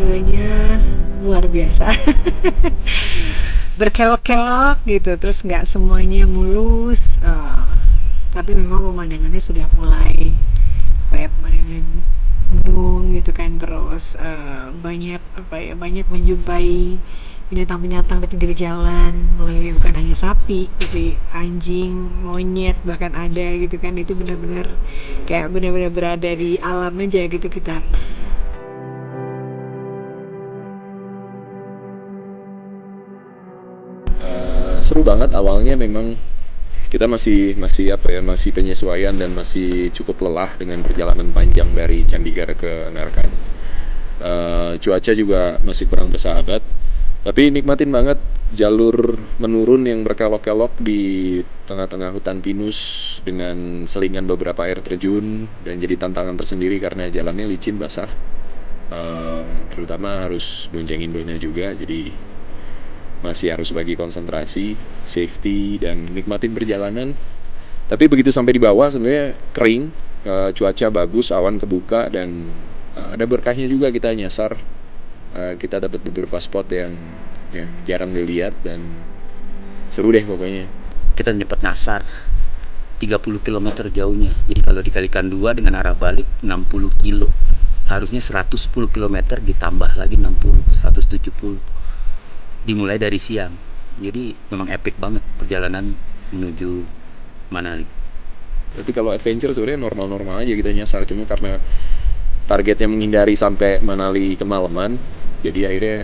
rasanya luar biasa. Berkelok-kelok gitu, terus nggak semuanya mulus, tapi memang pemandangannya sudah mulai kayak pemandangan gunung gitu kan, terus banyak apa ya, banyak menjumpai binatang-binatang di pinggir jalan, mulai bukan hanya sapi tapi anjing, monyet bahkan ada gitu kan. Itu benar-benar kayak benar-benar berada di alam aja gitu kita. Seru banget awalnya, memang kita masih masih apa ya masih penyesuaian dan masih cukup lelah dengan perjalanan panjang dari Chandigarh ke Narkan. Cuaca juga masih kurang bersahabat, tapi nikmatin banget jalur menurun yang berkelok-kelok di tengah-tengah hutan pinus dengan selingan beberapa air terjun, dan jadi tantangan tersendiri karena jalannya licin basah. Terutama harus boncengin Dona juga, jadi masih harus bagi konsentrasi, safety, dan nikmatin perjalanan. Tapi begitu sampai di bawah sebenarnya kering, cuaca bagus, awan kebuka, dan ada berkahnya juga kita nyasar. Kita dapat beberapa spot yang ya, jarang dilihat, dan seru deh pokoknya. Kita sempat nyasar 30 km jauhnya. Jadi kalau dikalikan 2 dengan arah balik 60 kilo. Harusnya 110 km ditambah lagi 60, 170. Dimulai dari siang. Jadi memang epic banget perjalanan menuju Manali. Tapi kalau adventure sebenarnya normal-normal aja kita nyasar, cuma karena targetnya menghindari sampai Manali kemalaman, jadi akhirnya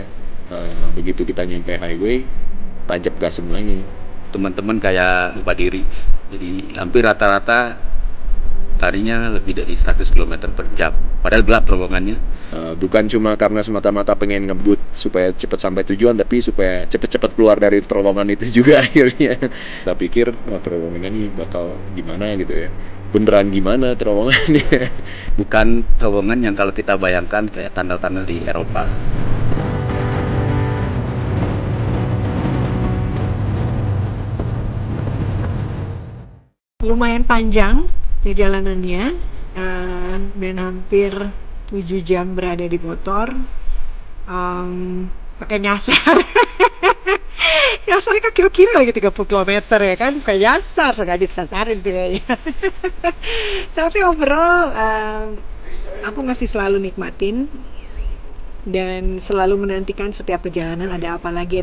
begitu kita nyampe highway tancap gas lagi. Teman-teman kayak lupa diri. Jadi hampir rata-rata larinya lebih dari 100 km per jam. Padahal gelap terowongannya. Bukan cuma karena semata-mata pengen ngebut supaya cepat sampai tujuan, tapi supaya cepet-cepet keluar dari terowongan itu juga akhirnya. Kita pikir terowongan ini bakal gimana gitu ya. Beneran gimana terowongannya? Bukan terowongan yang kalau kita bayangkan kayak tunnel-tunnel di Eropa. Lumayan panjang perjalanannya, dan hampir 7 jam berada di motor, pakai nyasar. Nyasarnya kan kira-kira lagi 30 km ya kan, kayak nyasar, nggak disasarin tuh kayaknya. Tapi overall, aku masih selalu nikmatin dan selalu menantikan setiap perjalanan ada apa lagi.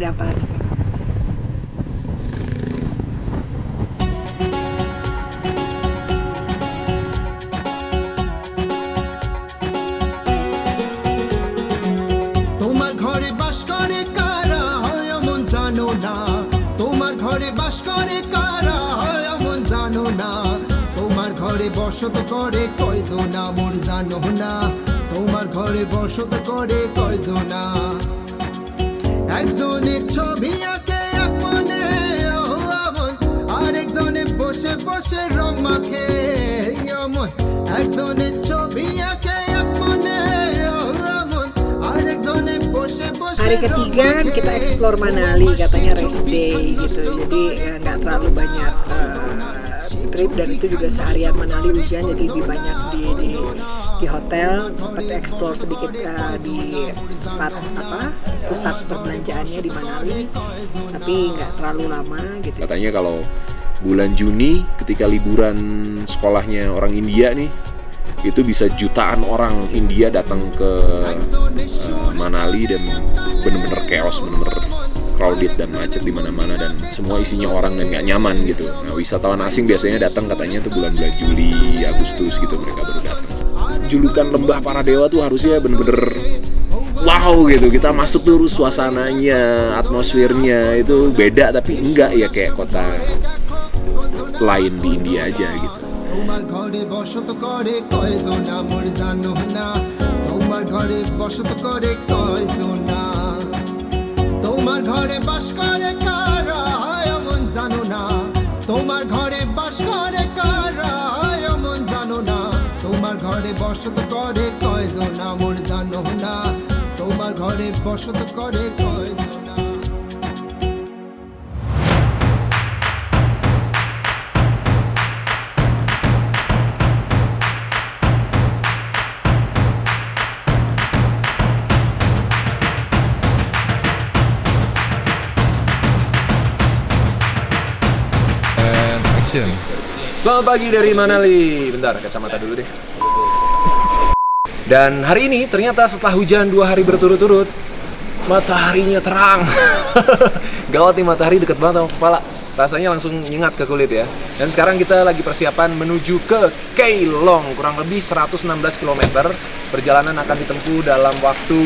তোমার ঘরে বাস করে কারা হয় এমন জানো না, তোমার ঘরে বাস করে কারা হয় এমন জানো না, তোমার ঘরে বসত করে কয়জনা মোর জানো না, তোমার ঘরে বসত করে কয়জনা, একজনের ছবি আঁকে এক মনে ও আমন, আরেকজনে বসে বসে রং মাখে এমন, একজনের ছবি আঁকে এক মনে ও আমন, আরেকজনে বসে বসে Hari ketiga kita explore Manali, katanya rest day gitu, jadi nggak terlalu banyak trip, dan itu juga seharian Manali hujan, jadi lebih banyak di hotel, sempat explore sedikit di pusat perbelanjaannya di Manali, tapi nggak terlalu lama gitu. Katanya kalau bulan Juni ketika liburan sekolahnya orang India nih, itu bisa jutaan orang India datang ke Manali, dan bener-bener chaos, bener-bener crowded dan macet di mana-mana, dan semua isinya orang dan nggak nyaman gitu. Nah, wisatawan asing biasanya datang katanya tuh bulan-bulan Juli, Agustus gitu mereka baru datang. Julukan Lembah Para Dewa tuh harusnya bener-bener wow gitu, kita masuk tuh suasananya, atmosfernya itu beda, tapi enggak ya kayak kota lain di India aja gitu. তোমার ঘরে বসত করে কয়জনা মোর জানো না, তোমার ঘরে বসত করে কয়জনা, তোমার ঘরে বাস করে কারা হয় এমন জানো না, তোমার ঘরে বাস করে কারা হয় এমন জানো না, তোমার ঘরে বসত করে কয়জনা মোর জানো না, তোমার ঘরে বসত করে কয়জনা। soon. Selamat pagi dari Manali. Bentar, kacamata dulu deh. Dan hari ini ternyata setelah hujan 2 hari berturut-turut, mataharinya terang. Gawat nih, matahari deket banget sama kepala. Rasanya langsung nyengat ke kulit ya. Dan sekarang kita lagi persiapan menuju ke Keilong, kurang lebih 116 km. Perjalanan akan ditempuh dalam waktu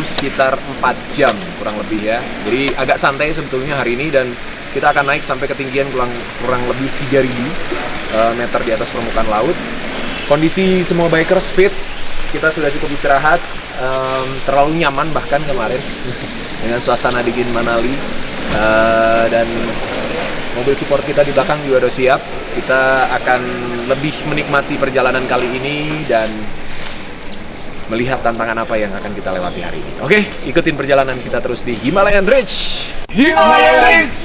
sekitar 4 jam kurang lebih ya. Jadi agak santai sebetulnya hari ini, dan kita akan naik sampai ketinggian kurang lebih 3000 meter di atas permukaan laut. Kondisi semua bikers fit, kita sudah cukup istirahat, terlalu nyaman bahkan kemarin dengan suasana dingin Manali, dan mobil support kita di belakang juga udah siap. Kita akan lebih menikmati perjalanan kali ini dan melihat tantangan apa yang akan kita lewati hari ini. Oke, ikutin perjalanan kita terus di Himalayan Ridge. Himalayan Ridge!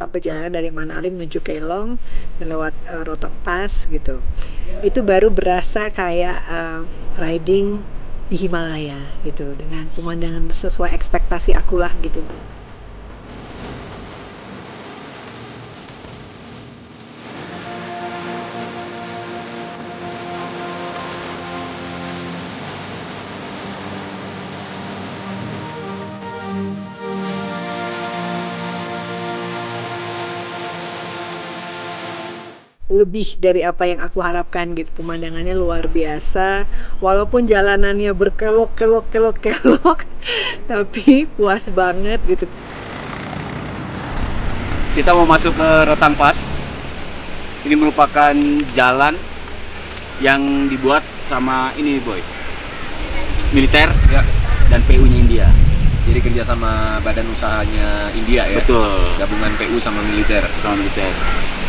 Perjalanan dari Manali menuju Keilong lewat Rotong Pass gitu, itu baru berasa kayak riding di Himalaya gitu, dengan pemandangan sesuai ekspektasi aku lah gitu. Lebih dari apa yang aku harapkan gitu, pemandangannya luar biasa, walaupun jalanannya berkelok tapi puas banget gitu. Kita mau masuk ke Rotang Pass. Ini merupakan jalan yang dibuat sama ini boy, militer Ya, dan PU-nya India. jadi kerja sama badan usahanya India ya. Betul, Gabungan PU sama militer. sama militer.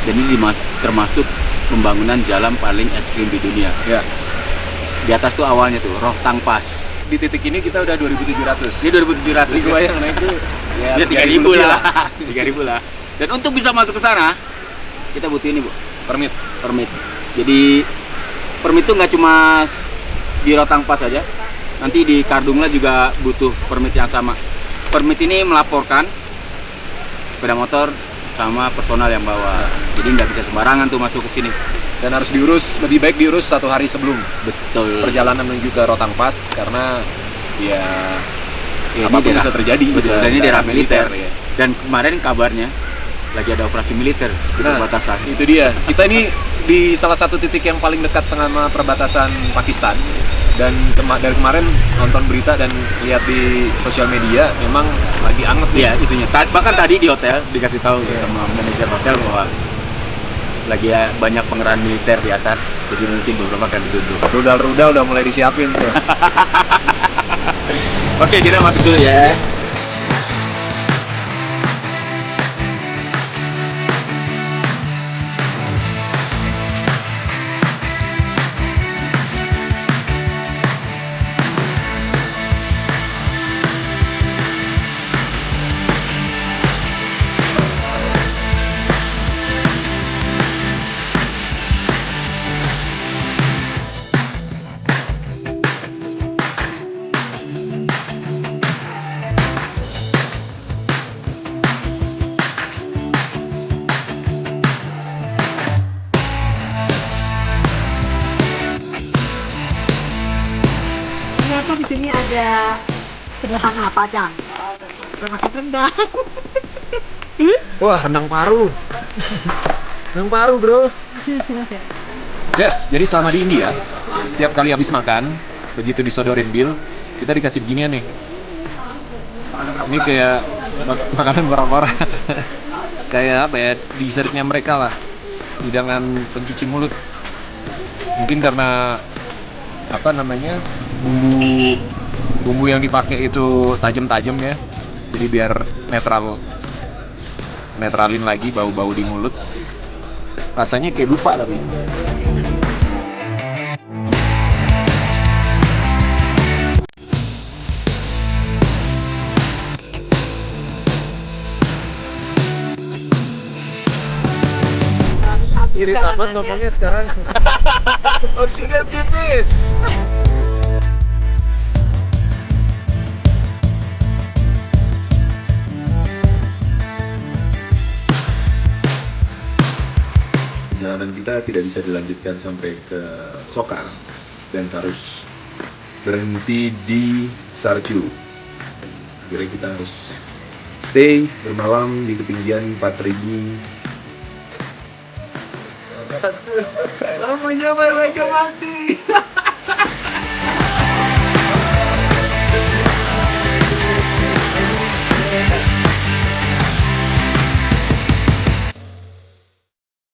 Dan ini termasuk pembangunan jalan paling ekstrim di dunia. Ya. Di atas tuh awalnya tuh Rotang Pass. Di titik ini kita udah 2.700. Ini 2.700. Jadi gue yang naik tuh Ya 3.000 lah. 3.000 lah. Dan untuk bisa masuk ke sana, kita butuh ini, Bu. Permit. Permit. Jadi permit itu nggak cuma di Rotang Pass saja. Nanti di Kardungla juga butuh permit yang sama. Permit ini melaporkan sepeda motor sama personal yang bawa. Jadi nggak bisa sembarangan tuh masuk ke sini. Dan harus diurus, lebih baik diurus 1 hari sebelum Betul. perjalanan menuju ke Rotang Pass, karena ya Ya, apapun daerah- bisa terjadi. Betul. Juga Dan ini daerah militer. ya. Dan kemarin kabarnya lagi ada operasi militer di Nah, perbatasan. itu dia. Kita ini di salah satu titik yang paling dekat sama perbatasan Pakistan. Dan dari kemarin nonton berita dan lihat di sosial media, memang lagi anget nih. Iya, isunya. Bahkan tadi di hotel dikasih tahu sama manajer hotel bahwa lagi ya banyak pengerahan militer di atas, jadi mungkin beberapa akan ditutup. Rudal-rudal udah mulai disiapin tuh. Oke, kita masuk dulu ya. Ternyata di sini ada sederhana Padang. Makan rendang. Wah, rendang paru. Rendang paru, bro. Yes, jadi selama di India, setiap kali habis makan, begitu disodorin bill, kita dikasih beginian nih. Ini kayak makanan orang-orang. Kayak apa ya, dessertnya mereka lah. Hidangan pencuci mulut. Mungkin karena apa namanya, bumbu yang dipakai itu tajam-tajam ya. Jadi biar netral netralin lagi bau-bau di mulut. Rasanya kayak lupa tapi. Irit amat ngomongnya sekarang. Oksigen tipis. Perjalanan kita tidak bisa dilanjutkan sampai ke Sokar dan harus berhenti di Sarju. Akhirnya kita harus stay bermalam di ketinggian 4000. Lama sampai mereka mati.